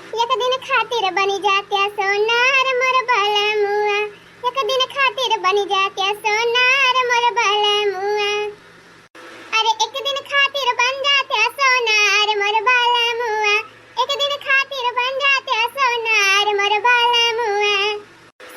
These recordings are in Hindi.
एक दिन खातिर बनी जात्या सोनार मोर बलमुआ, एक दिन खातिर बनी जात्या सोनार मोर बलमुआ। अरे एक दिन खातिर बन जात्या सोनार मोर बलमुआ, एक दिन खातिर बन जात्या सोनार मोर बलमुआ।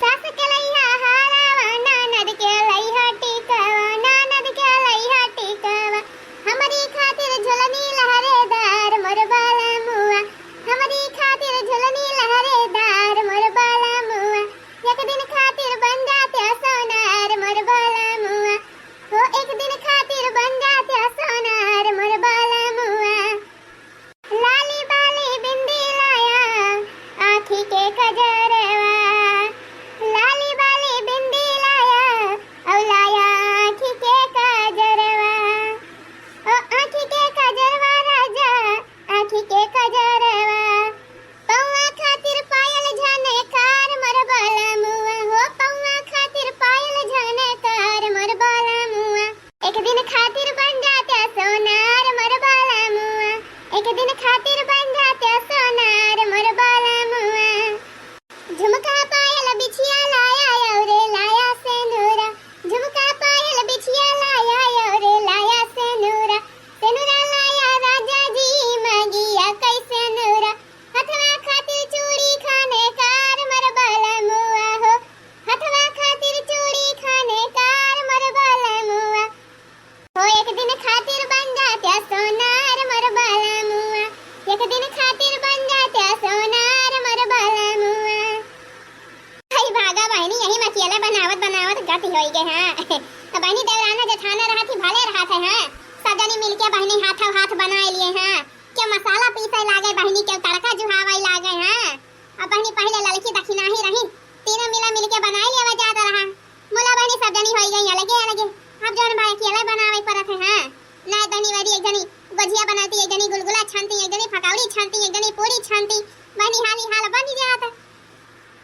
सास के लइहा हारावा ननद के लइहा टिकवा, ननद के लइहा टिकवा। हमरी खातिर झुलनी लहरेदार मोर बलमुआ, हमरी खातिर झुलनी लहरेदार मोर बलमुआ। एक दिन खातिर बन जात्या सोनार मोर बलमुआ, हो एक दिन खातिर बन जात्या सोनार मोर बलमुआ। लाली बाली बिंदी लाया आँखी के कजरवा, लाली बाली बिंदी लाया औ लाया आँखी के कजरवा, ओ आँखी के कजरवा राजा आँखी के कजरवा। पौआ खातिर पायल झनकार मोर बलमुआ, हो पौआ खातिर पायल झनकार मोर बलमुआ। एक दिन खातिर बन जात्या सोनार मोर बलमुआ, एक दिन खातिर बन जात्या सोनार मोर बलमुआ। झुमका पायल बिछिया लाया औरे लाया सेनुरा, झुमका पायल बिछिया लाया औरे लाया सेनुरा। सेनुरा लाया राजा जी मगिया कैसे नूरा, हथवा खातिर चूड़ी खाने कार मोर बलमुआ, हो हथवा खातिर चूड़ी खाने कार मोर बलमुआ। हो एक दिन खातिर बन जात्या सोनार मोर बलमुआ, एक दिन खातिर बन जात्या सोनार मोर बलमुआ। हाय भागा बहनी यही में अकेले बनावत बनावत गति होई गे हां। बहनी देवराना जेठाना रहा थी भले रहा था हां, सब जनी मिलके बहनी हाथों हाथ बनाए लिए हां। के मसाला पीसे लागे बहनी के तड़का जुहावाई लागे हां। अब बहनी पहले लड़की दक्षिणा ही रही, तीनों मिलके बनाए लिए वजह रहा। मोला बहनी सब जनी होई गई अलगे अलगे। अब जौन भाई अकेले बनावे परत है हां। ना बहनी वाली एक जनी गुजिया बनाती, एक जनी गुलगुला छानती, एक जनी पकौड़ी छानती, एक जनी पूरी छानती। बहनी हाली हाल बन जात।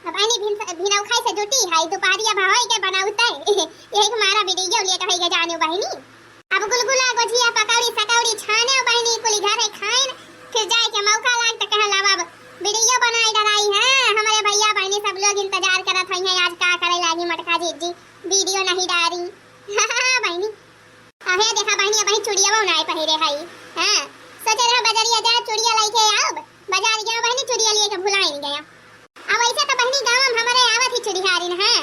अब बहनी भिनौ खाई से जुटी है दोपहरिया भाई के बनाउते। यही हमारा वीडियो लिए कहे के जाने बहनी। अब गुलगुला गुजिया पकौड़ी सकौड़ी छाने बहनी कुली घरे खाइन, फिर जाए के मौका लाग त कह लावा वीडियो बनाई डराई है। हमारे भैया बहनी सब लोग इंतजार करत हैं आज का करे लागी मटका जी वीडियो नहीं डारी। हां बहनी आहे देखा बहनी बहनी चूड़िया बनाए पहिरे हई हां। सोचे रहा बाजारिया जा चूड़िया लेके आब, बाजार गया बहनी चूड़िया लिए के भुला ही गया। अब ऐसे तो बहनी गांव में हमारे आवत ही चूड़िहारिन हां,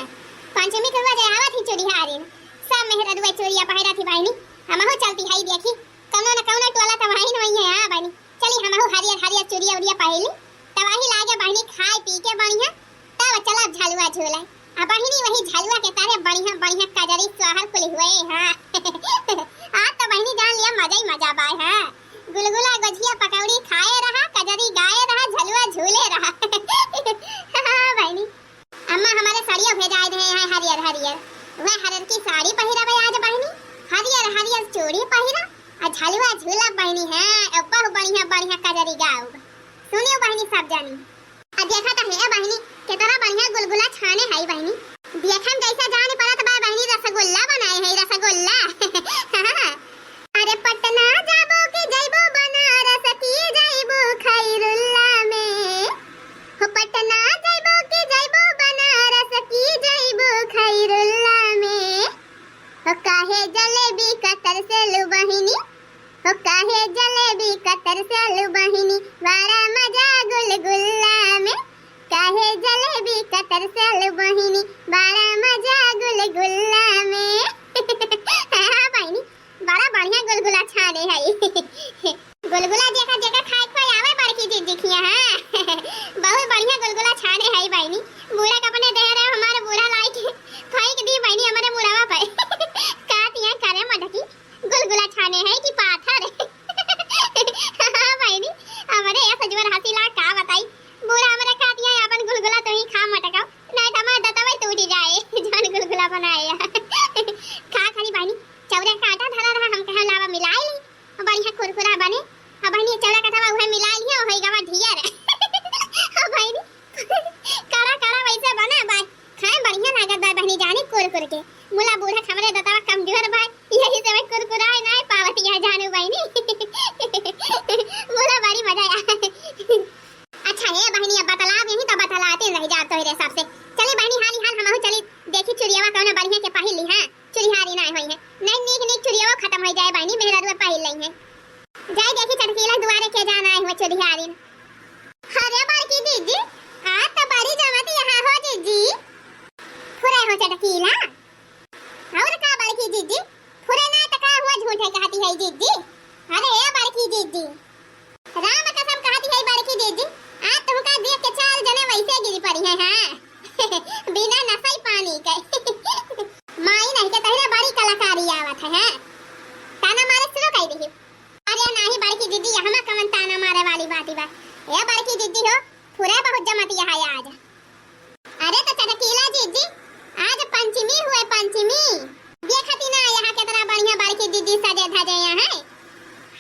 पंचमी के बजे आवत ही चूड़िहारिन सब मेहरदुआ चूड़िया पहिरा थी बहनी। हमहु चलती हई देखी कौनो न कौनो टोला त वही नहीं है हां बहनी। चली हमहु हरियर हरियर चूड़िया उड़िया पहिली तवाही लागे बहनी खाए पी के बढ़िया तब चला झलुआ झूले। अब बहनी वही झलुआ के तारे बढ़िया बढ़िया कजरी स्वाहर कुल हुए हां। आज तो बहनी जान लिया मजा ही मजा बाय हां। गुलगुला गुजिया पकौड़ी खाए रहा, कजरी गाए रहा, झलुआ झूले रहा। हां बहनी अम्मा हमारे साड़ियां भेजाए दे हैं हरियर हरियर, वह हरियर की साड़ी पहिरा आज बहनी, हरियर हरियर चूड़ी पहिरा और झलुआ झूला बहनी है। अब बहु बढ़िया बढ़िया कजरी गाओ सुनियो बहनी सब जानी। अब देखा तो है बहनी कितना बढ़िया गुलगुला छाने है बहनी। देखन कैसा जाने परत बा बहनी रसगुल्ला बनाए है रसगुल्ला। अरे पटना जाबो के जइबो बनारस की जइबो खैरुल्ला में, हो पटना जइबो के जइबो बनारस की जइबो खैरुल्ला में। हो काहे जलेबी कतर से लु बहिनी, हो काहे जलेबी कतर से लु बहिनी, बड़ा मजा गुलगुल्ला में। काहे जलेबी कतर से लु बहिनी, बड़ा मजा गुलगुल्ला में। हां बहिनी बड़ा बढ़िया गुलगुला छाने है। गुलगुला देखा देखा खाए खाए आवे बड़की चीज दिखिया हां। बहुत बढ़िया गुलगुला छाने है बहनी। बूढ़ा कपने दे रहे हमारे बूढ़ा लाई के फेंक दी बहनी हमारे मुड़ावा पे। कातिया करे मटकी गुलगुला छाने है कि पाथर। हां बहनी हमारे ऐसा जोर हंसी ला का बताई बूढ़ा हमारे कातिया अपन गुलगुला तो ही खा मटकाओ नहीं तो हमारा दतवा टूट जाए जान गुलगुला बनाए। खा खाली बहनी चौरे का आटा धरा रहा हम कहा लावा मिलाई ली बढ़िया कुरकुरा बने। अब बहनी चौरा का तवा उहे मिला लिया होई गवा ढियर। अब बहनी काड़ा काड़ा वैसे बना बा खाए बढ़िया लागत बा बहनी जाने कुरकुर के। मुला बूढ़ा खमरे दतवा कमजोर बा यही से मैं कुरकुराए ना पावत यह जानू बहनी। मुला बड़ी मजा आया। बड़की दीदी हो पूरा बहुत जमतिया है आज। अरे तो चटकीला जीजी आज पंचमी हुए पंचमी देखती ना यहाँ कितना बढ़िया बड़की दीदी सजे धजे यहाँ है।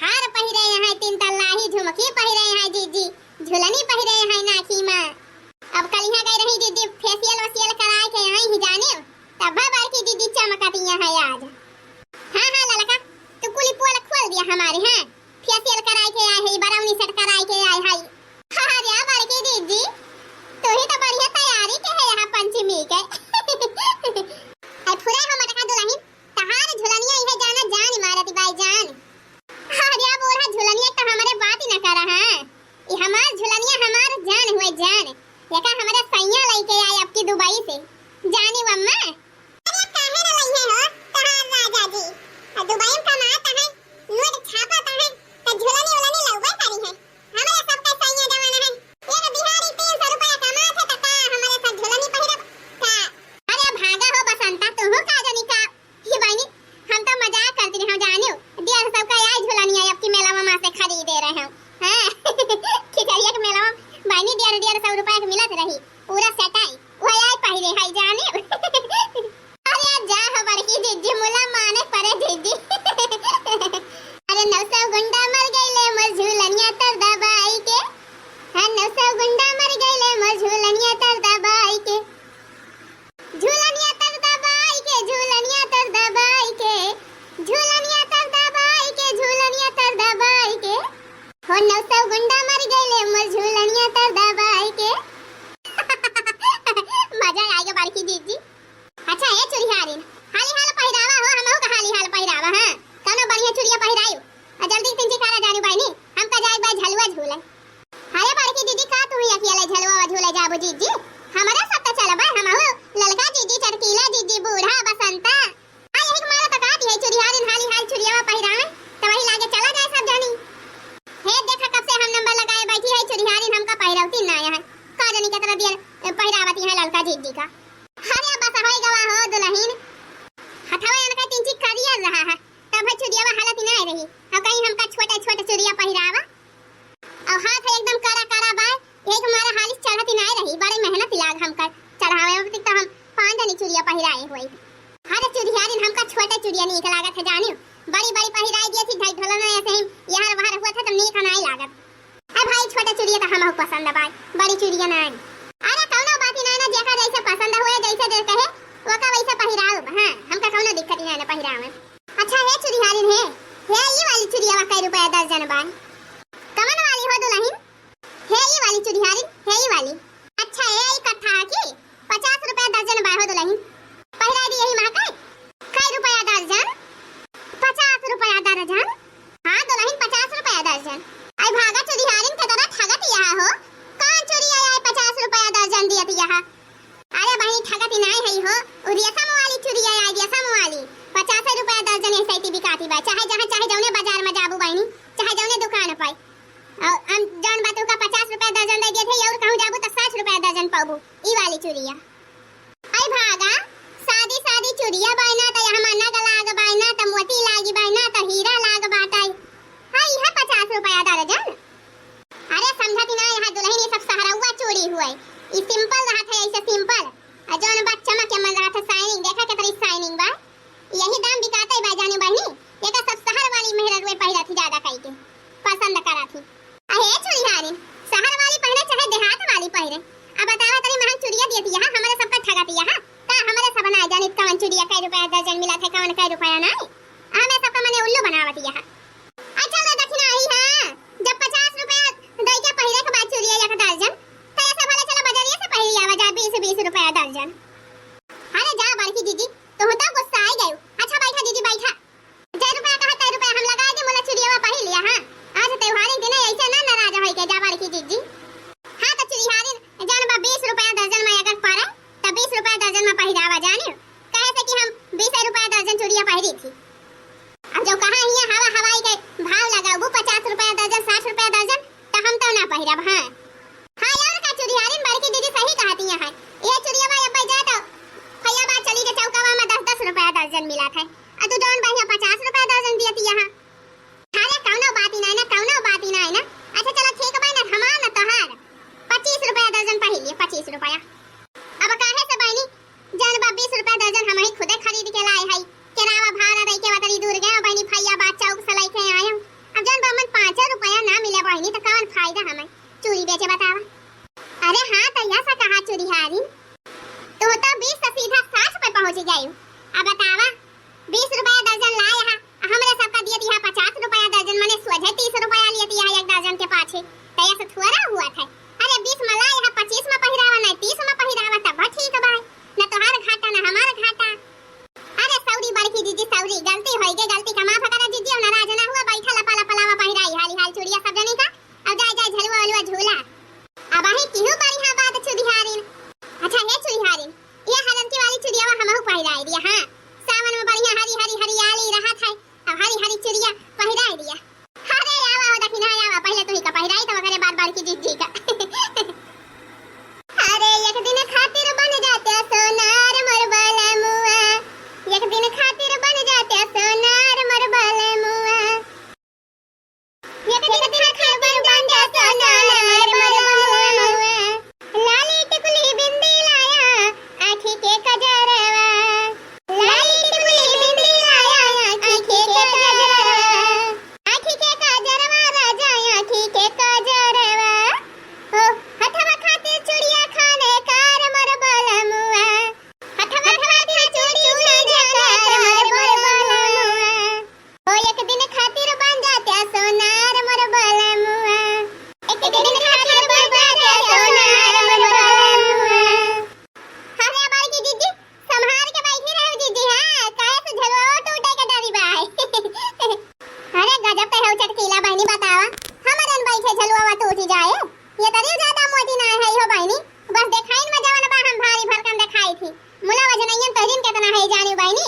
हार पहिरे यहाँ 3 तल्लाही झुमकी पहिरे यहाँ जीजी झुलनी पहिरे यहाँ नाकी में। अब कल यहाँ गई रही दीदी फेशियल वशियल कराए के यहाँ ही जाने तब बड़की दीदी चमकती यहाँ है आज। हाँ हाँ ललका तू कुली पोल खोल दिया हमारे। हाँ फेशियल कराए के आए है बराउनी सेट कराए के आए है। हाँ रे बड़की दीदी तू ही तो बढ़िया तैयारी के है यहाँ पंचमी के। पूरा हम मटका दुल्हन तहार झुलनिया इहे जाना जान मारती बाई जान। हाँ रे बोरा झुलनिया तो हमारे बात ही न कर रहा है। ये हमार झुलनिया हमार जान हुए जान यका हमारे सैया लेके आए अब की दुबई से जानी अम्मा। अरे काहे न लई है हो तहार राजा जी दुबई में कमाता है नोट छापाता है तो झुलनी उलनी लौबे करी है। हमारे सब का सैया जमाना है एक बिहारी 300 रुपया कमाते त का हमारे साथ झुलनी पहिरब का। अरे भागा हो बसंता तू हो का जानी का ही बहनी हम तो मजाक करती रहे जानो देर सब का आई झुलनी आई अब की मेला में से खरीदे रहे हैं। हां खिचड़िया के मेला में बहनी डेढ़ 100 रुपया के मिलत रही पूरा सेट आई वो आई पहिरे है जाने। अरे जा हो बड़की दीदी मुला माने परे दीदी। अरे 900 गुंडा मर गईले मोर झुलनिया तर दबाई के। हां 900 गुंडा मर गईले मोर झुलनिया तर दबाई के झुलनिया तर दबाई के झुलनिया तर दबाई के झुलनिया तर दबाई के झुलनिया तर दबाई के हो 900 गुंडा मर गईले मोर झुलनिया तर दबाई के। मजा आएगा बड़की दीदी। अच्छा ये चुड़ियारिन हाली हाल पहिरावा हो हमहु का हाली हाल पहिरावा। हां कनो बढ़िया चुड़िया पहिरायो आ जल्दी तिनची कारा जानी बहनी हम का जाए बा झलुआ झूले। अरे बड़की दीदी का तू ही अकेले झलुआ झूले जाबो जीजी हमारा सब तो चल बा हमहु ललका जीजी चटकीला जीजी बूढ़ा बसंता आ यही के मारा तका दी है चुड़ियारिन हाली हाल चुड़ियावा पहिरावे तो वही लागे चला जाए सब जानी। हे देखा कब से हम नंबर लगाए बैठी है चुड़ियारिन हमका पहिरावती ना यहाँ का जानी के तरह दिया पहिरावती है ललका जीजी का। अरे बस होई गवा हो दुल्हन हथवा इनका तिनची करियर रहा है तब चुड़ियावा हालत ना रही अब कहीं हमका छोटा छोटा चुड़िया पहिरावा और हाथ एकदम काला काला बा एक हमारा हालिस चढ़ती ना रही बड़ी मेहनत लाग हमका चढ़ावे में तो हम 5 जनी चुड़िया पहिराए हुई। हर चुड़ियारिन हमका छोटा चुड़िया नीक लागत है जानियो बड़ी बड़ी पहिराई दिए थी ढाई ढोलना ऐसे ही यार बाहर हुआ था तो नीक नहीं लागत। अब भाई छोटा चुड़िया तो हमहु पसंद बा बड़ी चुड़िया ना। अरे कौनो बात ही ना जेका जैसे पसंद हुए जैसे दे कहे ओका वैसे पहिराओ। हां हमका कौनो दिक्कत ही ना पहिरावे। अच्छा है चुड़ियारिन है ये वाली चुड़िया कै रुपया दर्जन बा कमन वाली हो दुल्हन है ये वाली चुड़ियारिन है ये वाली। अच्छा है इकट्ठा की 50 रुपया दर्जन बा हो दुल्हन पहिरा दी यही मां कै रुपया दर्जन 50 रुपया दर्जन। हां दुल्हन 50 रुपया दर्जन। आई भागा चुड़ियारिन के तरह ठगत यहाँ हो कौन चुड़िया आए 50 रुपया दर्जन दियत यहाँ। अरे बहनी ठगत नहीं है हो रेशम वाली चुड़िया आई रेशम वाली 50 रुपया दर्जन ऐसे ही बिकाती बा चाहे जहां चाहे जौने बाजार में जाबू बहनी चाहे जौने दुकान पे और हम जौन बात का 50 रुपया दर्जन दे दिए थे और कहूं जाबू तो 60 रुपया दर्जन पाबू ई वाली चुड़िया। आई भागा सादी सादी चुड़िया बहना तो यहाँ मन्ना का लाग बहना तो मोती लागी बहना तो हीरा लाग बाटाई हां यह 50 रुपया दर्जन। अरे समझती ना यहाँ दुल्हन ये सब सहरौआ चूड़ी हुए ई सिंपल रहा था ऐसे सिंपल और जौन बात चमक के मन रहा था शाइनिंग देखा कितनी शाइनिंग बा यही दाम बिकाते बा जाने बहनी ये का सब शहर वाली मेहरत में पहिरा थी ज्यादा कई के पसंद करा थी। अहे चुड़ियारिन शहर वाली पहने चाहे देहात वाली पहने अब बतावा तनी महंग चुड़िया देती यहाँ हमारे सबका ठगाती यहाँ का हमारे सब ना जाने कौन चुड़िया कै रुपया दर्जन मिला था कौन कै रुपया ना हमें सबका मने उल्लू बनावती यहाँ। अच्छा लो दक्षिणा आई हां जब 50 रुपया दई के पहिरे के बाद चुड़िया एक दर्जन तो ऐसे भले चला बाजारिया से पहिरी आवा जा 20 रुपया दर्जन। अरे जा बड़की दीदी तो होता गुस्सा आई गयो। अच्छा बैठा दीदी बैठा जय रुपया कहा तय रुपया हम लगा दे मोला चुड़िया पहिर लिया। हां आज त्योहारी दिन ऐसे ना नाराज होई के जा बड़की दीदी। हां तो चुड़ियारिन जान बा 20 रुपया दर्जन में अगर पारा तो 20 रुपया दर्जन में पहिरावा जानियो कहे से कि हम 20 रुपया दर्जन चुड़िया पहिरी थी। अब जो कहा हिया हवा 20 रुपया। अब काहे से बहनी जान बा 20 रुपया दर्जन हम ही खुदे खरीद के लाए हई। केरावा भाड़ा रही के वतरी दूर गए बहनी भैया बात चौक से लेके आए हम। अब जान बा मन 5 रुपया ना मिले बहनी तो कौन फायदा हमें चूड़ी बेचे बतावा। अरे हां तो ऐसा कहा चूड़ी हारी तो 20 से सीधा 60 पे पहुंच गई। अब बतावा 20 रुपया दर्जन लाए हा हमरे सबका दिया दिया 50 रुपया दर्जन मने सोझे 30 रुपया लिए दिया एक दर्जन के पाछे तो ऐसा थोड़ा हुआ था। अरे 20 में लाए हा 25 में पहिरावा ना 30 में पहिरावा तब ठीक बा ना तोहार घाटा ना हमार घाटा। अरे सौरी बड़की दीदी सौरी गलती होई गे गलती का माफ करा दीदी नाराज ना हुआ बैठा लपा लपलावा पहिराई हाली हाल चूड़िया सब जनी का अब जाए जाए झलवा अलवा झूला। अब आही किहु बढ़िया बात चुड़िहारिन। अच्छा हे चुड़िहारिन ये हरंती वाली चुड़ियावा हमहु पहिराई दिया। हां सावन में बढ़िया हरी हरी हरियाली रहत है अब हरी हरी चुड़िया पहिराई दिया। अरे आवा हो दखिना आवा पहले तू ही का पहिराई तब करे बार बार की दीदी का। अरे एक दिन खातिर बन जाते सोनार मोर बाला मुआ एक दिन खातिर बन जाते सोनार मोर बाला मुआ एक दिन खातिर बन जाते सोनार मोर बाला मुआ लाली टिकुली बिंदी लाया आँखी के कजरवा लाली टिकुली बिंदी लाया आँखी के कजरवा आँखी के कजरवा राजा आँखी के कजरवा ओ हथवा खातिर चूड़िया खाने कार मोर बाला मुआ हथवा खातिर चूड़ी कार मोर बाला मुआ ओ एक दिन खातिर बन जाते सोनार मोर बाला मुआ एक दिन खातिर बन जाते सोनार मोर बाला मुआ। अरे बाई दीदी संभाल के बैठी रहो दीदी। हां काहे से झलवा टूटे के डरी बा। अरे गजब पे है चटकीला बहनी बतावा हमरन बैठे झलवा टूट जाए ये तरी ज्यादा मोटी ना है हो बहनी बस देखाइन में जवन बा हम भारी भरकम दिखाई थी मुला वजनयन तहरीन कितना है जानी बहनी।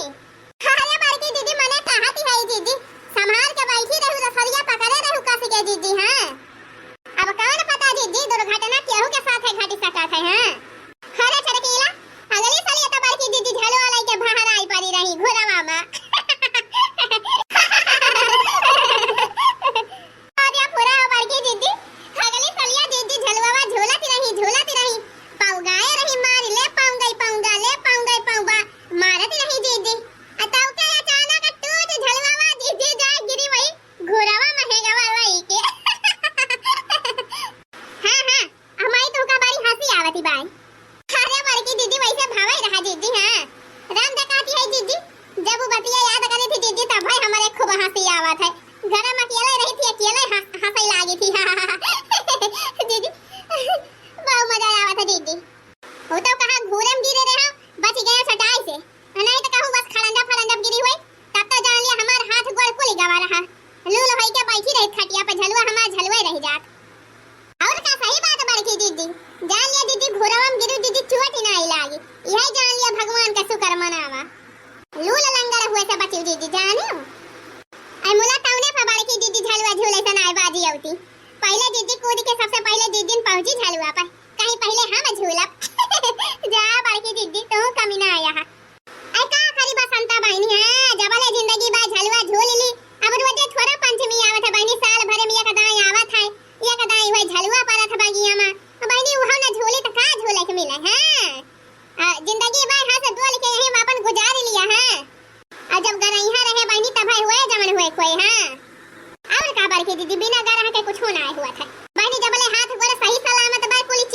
अरे बाई दीदी मने कहती है दीदी संभाल के बैठी रहू रसरिया पकड़े रहू कस के दीदी। हां अब कौन पता दीदी दुर्घटना केहू के साथ है घटी सकत है। हां अरे चटकीला अगली साल ये तो बाकी दीदी झलो वाला के बाहर आई पड़ी रही घोरावा में। अरे पूरा बाकी दीदी अगली साल ये दीदी झलवा झूलती रही पाऊ गाए रही मारी ले पाऊंगा ले पाऊंगा मारती रही दीदी अताऊ के अचानक टूट झलवा दीदी जाए गिरी वही घोरावा में है गवा वही के। हां हमारी तो का बारी हंसी आवती बाई। अरे बड़की दीदी वैसे भावई रहा दीदी। हां राम दिखाती है दीदी जब वो बतिया याद करे थी दीदी तब भाई हमारे खूब हंसी आवत है घर में अकेले रही थी अकेले हंसी लागी थी। दीदी बहुत मजा आवत है दीदी हो तो कहां घूरम गिरे रहा बच गए सटाई से नहीं तो कहूं बस खड़ंजा गिरी हुई तब तो जान लिया हमार हाथ गोड़ कुली गवा रहा लूल होई के बैठी रही खटिया पे झलवा हमार झलवे रह जात। और का सही बात बड़की दीदी जान लिया दीदी घोरवम गिरी दीदी चोट ना लागी यही जान लिया भगवान का शुक्र मनावा लूल लंगर हुए से बची दीदी जानो। आई मुला टाउने पे बड़की दीदी झलवा झूले से नाई बाजी औती पहले दीदी कूद के सबसे पहले दीदी पहुंची झलवा पर कहीं पहले हम झूलब जा बड़की दीदी तो कमी ना आया। आई का करी बसंता बहनी है जबले जिंदगी बा झलवा झूल ली अब रोजे थोड़ा पंचमी आवत है बहनी साल भर में एक दाई आवत है एक दाई हुई झलवा परत बगिया में बहनी उहा ना झूली तो का झूले के मिले। हां जिंदगी बा हां से डोल के यही अपन गुजार लिया है और जब गरइहा रहे बहनी तब हुए जमन हुए कोई। हां और का बड़की दीदी बिना गरह के कुछ ना हुआ था बहनी जबले हाथ गोड़ सही सलामत बा कुली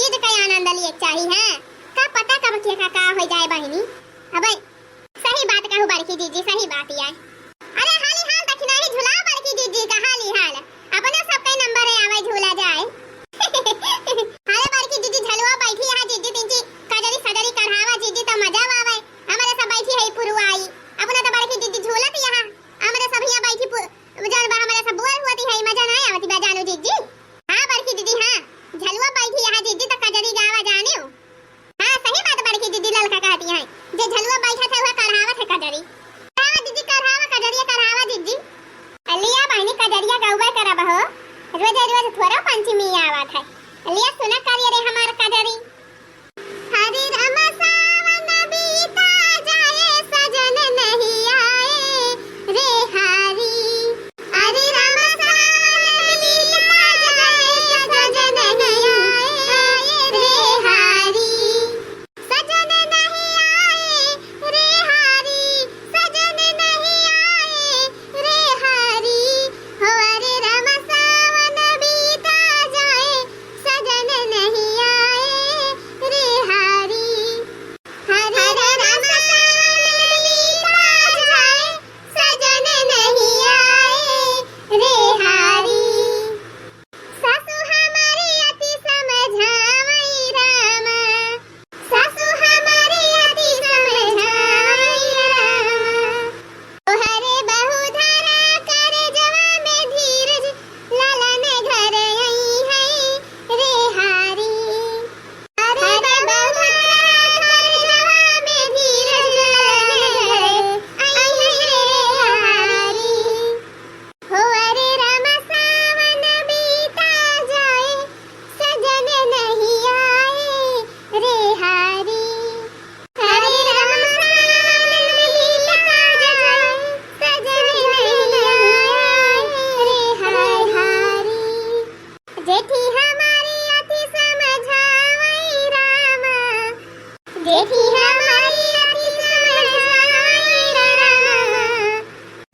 देखी हमारी अति समझाई रामा।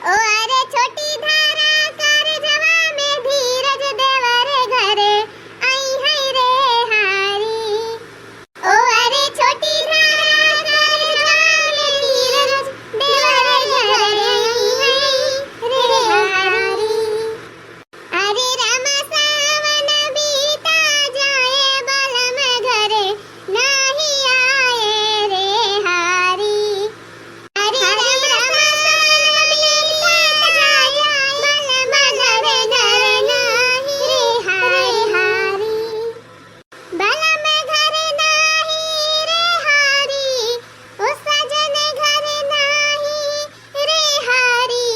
ओ अरे छोटी धारा कर जवा में धीरज देवरे घरे आई है रे हारी। ओ अरे छोटी धारा कर जवा में धीरज देवरे घरे आई है रे हारी। अरे रामा सावन बीता जाए बलम घरे नाही आए रे हारी। अरे रामा सावन बीता जाए बलम घरे नाही रे हारी। बलम घरे नाही रे हारी। ओ सजन घरे नाही रे हारी।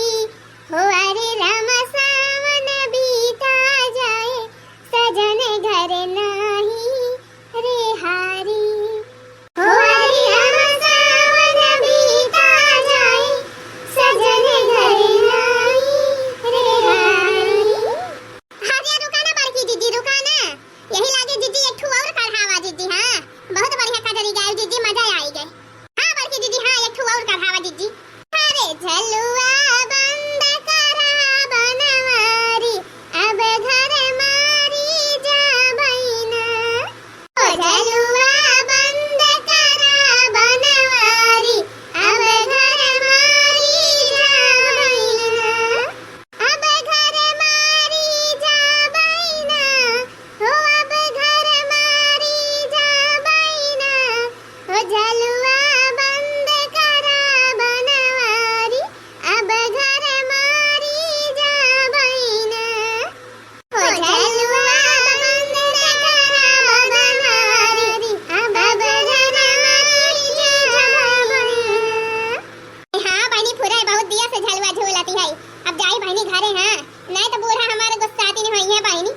हो अरे रामा सावन बीता जाए सजन घर नाही रे हारी। हो अरे रामा सावन बीता जाए सजन घर नाही रे हारी। हारिया रुका ना बड़की दीदी, रुका ना। यही लागे दीदी एक ठू और कढ़ावा दीदी। हाँ बहुत बढ़िया कजरी गाय दीदी, मजा आई गए। हाँ बड़की दीदी, हाँ एक ठू और कढ़ावा दीदी। अरे झलुआ बंद करा बनवारी अब घर मारी जा बहिना। ओ झलुआ बंद करा बनवारी अब घर मारी जा बहिना। अब घर मारी जा बहिना। हो अब घर मारी जा बहिना। हो झलुआ बंद करा बनवारी अब घर मारी जा बहिना। हो झलुआ बंद करा बनवारी अब घर मारी जा बहिना। हाँ बहनी फुरे बहुत दिया से झलुआ झूलती है। अब जाई बहनी घरे। हाँ नहीं तो बूढ़ा हमारे गुस्साती नहीं हुई है बहनी।